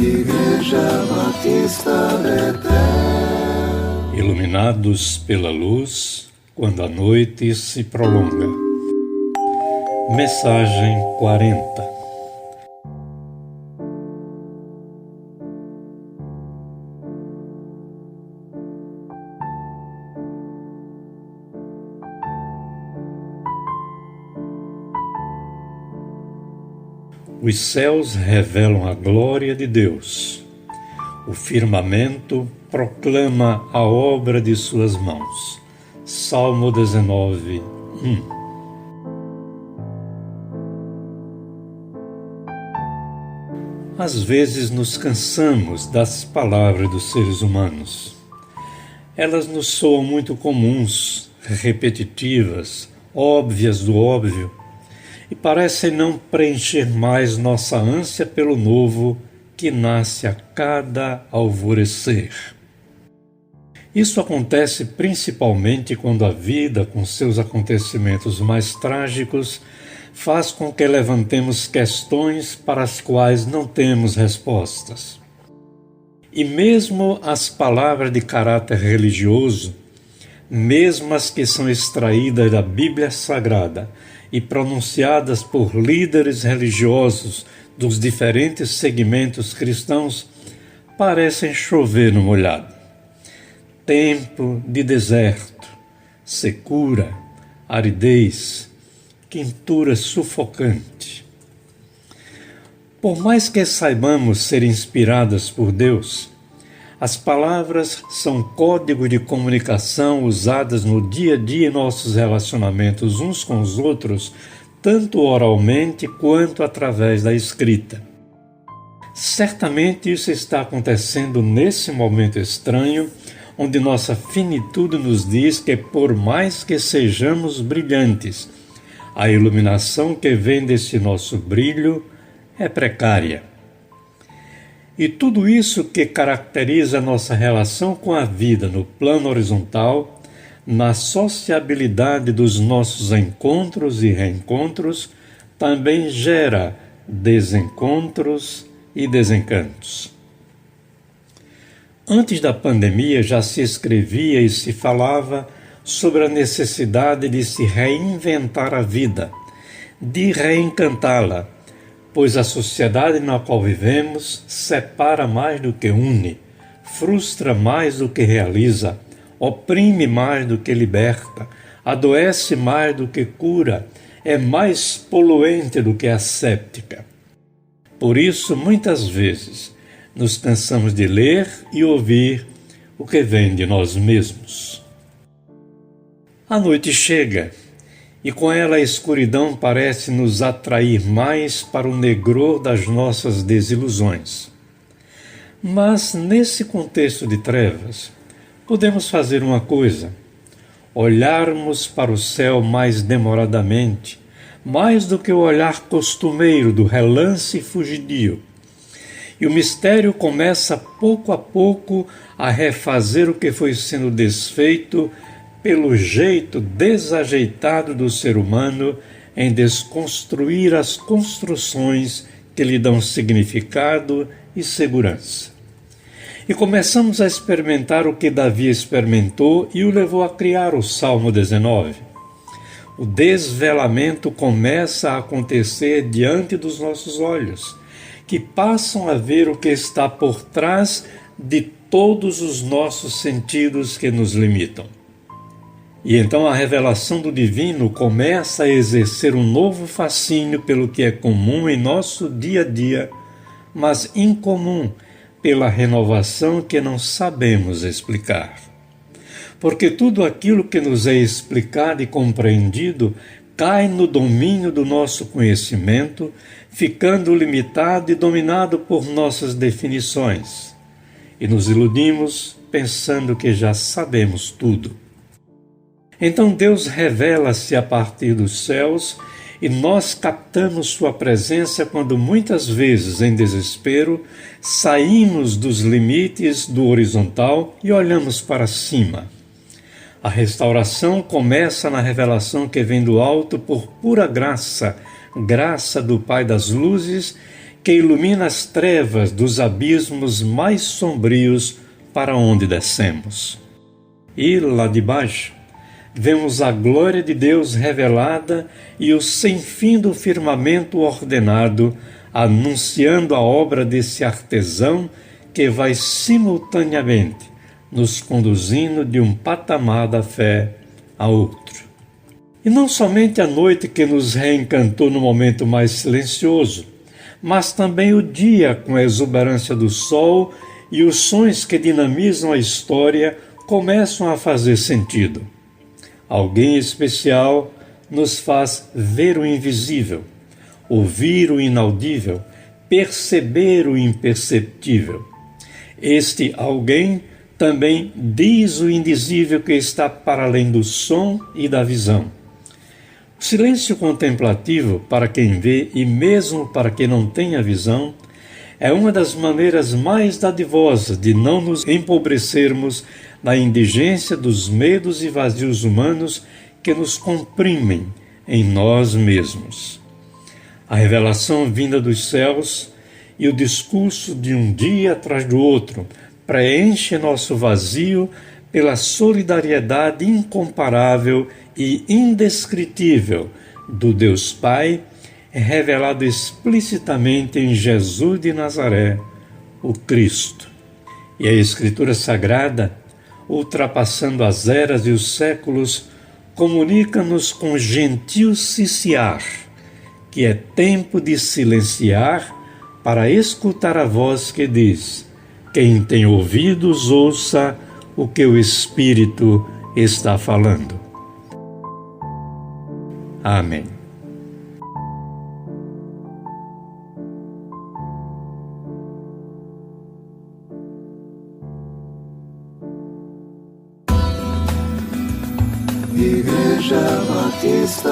Igreja Batista Betel. Iluminados pela luz, quando a noite se prolonga. Mensagem 40. Os céus revelam a glória de Deus. O firmamento proclama a obra de suas mãos. Salmo 19, 1. Às vezes nos cansamos das palavras dos seres humanos. Elas nos soam muito comuns, repetitivas, óbvias do óbvio, e parecem não preencher mais nossa ânsia pelo novo que nasce a cada alvorecer. Isso acontece principalmente quando a vida, com seus acontecimentos mais trágicos, faz com que levantemos questões para as quais não temos respostas. E mesmo as palavras de caráter religioso, mesmo as que são extraídas da Bíblia Sagrada e pronunciadas por líderes religiosos dos diferentes segmentos cristãos, parecem chover no molhado. Tempo de deserto, secura, aridez, quentura sufocante. Por mais que saibamos ser inspiradas por Deus, as palavras são código de comunicação usadas no dia a dia em nossos relacionamentos uns com os outros, tanto oralmente quanto através da escrita. Certamente isso está acontecendo nesse momento estranho, onde nossa finitude nos diz que, por mais que sejamos brilhantes, a iluminação que vem desse nosso brilho é precária. E tudo isso que caracteriza a nossa relação com a vida no plano horizontal, na sociabilidade dos nossos encontros e reencontros, também gera desencontros e desencantos. Antes da pandemia já se escrevia e se falava sobre a necessidade de se reinventar a vida, de reencantá-la, pois a sociedade na qual vivemos separa mais do que une, frustra mais do que realiza, oprime mais do que liberta, adoece mais do que cura, é mais poluente do que asséptica. Por isso, muitas vezes, nos cansamos de ler e ouvir o que vem de nós mesmos. A noite chega, e com ela a escuridão parece nos atrair mais para o negror das nossas desilusões. Mas, nesse contexto de trevas, podemos fazer uma coisa: olharmos para o céu mais demoradamente, mais do que o olhar costumeiro do relance fugidio. E o mistério começa pouco a pouco a refazer o que foi sendo desfeito pelo jeito desajeitado do ser humano em desconstruir as construções que lhe dão significado e segurança. E começamos a experimentar o que Davi experimentou e o levou a criar o Salmo 19. O desvelamento começa a acontecer diante dos nossos olhos, que passam a ver o que está por trás de todos os nossos sentidos que nos limitam. E então a revelação do divino começa a exercer um novo fascínio pelo que é comum em nosso dia a dia, mas incomum pela renovação que não sabemos explicar. Porque tudo aquilo que nos é explicado e compreendido cai no domínio do nosso conhecimento, ficando limitado e dominado por nossas definições. E nos iludimos pensando que já sabemos tudo. Então Deus revela-se a partir dos céus e nós captamos sua presença quando muitas vezes, em desespero, saímos dos limites do horizontal e olhamos para cima. A restauração começa na revelação que vem do alto por pura graça, graça do Pai das luzes, que ilumina as trevas dos abismos mais sombrios para onde descemos. E lá de baixo, vemos a glória de Deus revelada e o sem fim do firmamento ordenado, anunciando a obra desse artesão que vai simultaneamente nos conduzindo de um patamar da fé a outro. E não somente a noite que nos reencantou no momento mais silencioso, mas também o dia com a exuberância do sol e os sons que dinamizam a história começam a fazer sentido. Alguém especial nos faz ver o invisível, ouvir o inaudível, perceber o imperceptível. Este alguém também diz o indizível que está para além do som e da visão. O silêncio contemplativo, para quem vê e mesmo para quem não tem a visão, é uma das maneiras mais dadivosas de não nos empobrecermos na indigência dos medos e vazios humanos que nos comprimem em nós mesmos. A revelação vinda dos céus e o discurso de um dia atrás do outro preenche nosso vazio pela solidariedade incomparável e indescritível do Deus Pai, revelado explicitamente em Jesus de Nazaré, o Cristo. E a Escritura Sagrada, ultrapassando as eras e os séculos, comunica-nos com gentil ciciar, que é tempo de silenciar para escutar a voz que diz: quem tem ouvidos, ouça o que o Espírito está falando. Amém. Igreja Batista